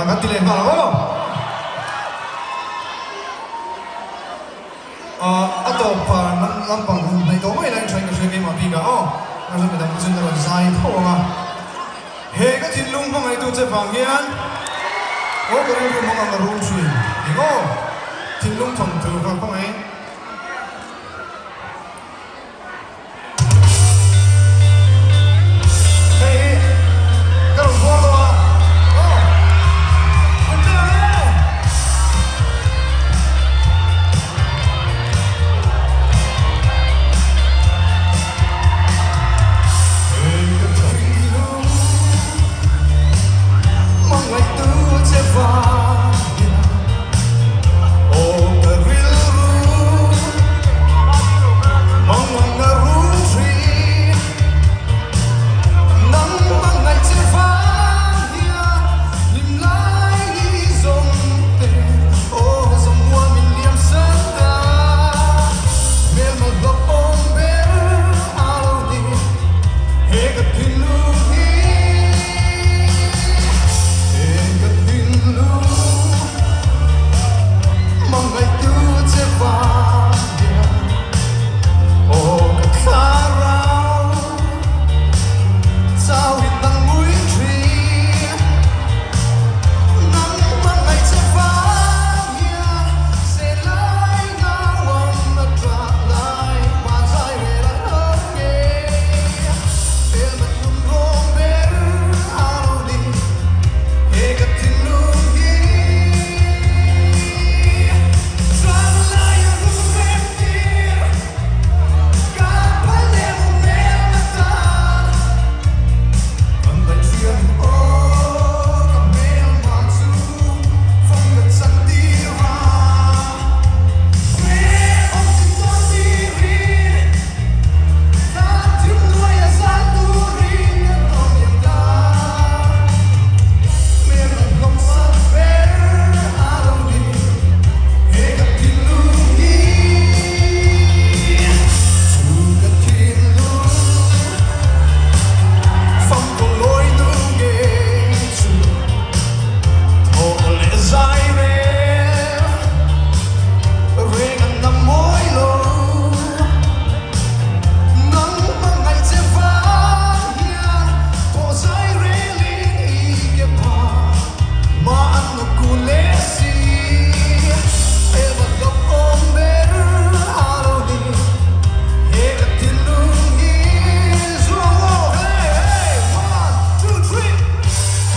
cái tỷ lệ vào rồi à tổ phà năm bằng này tổ mấy lần chơi cái mà bị cả bây giờ mình đang chơi là giải thua mà hệ cái Thinlung không ai tu chơi vàng hiền cái này cũng mong là rung chuyển hiểu không Thinlung Thawnthu không ai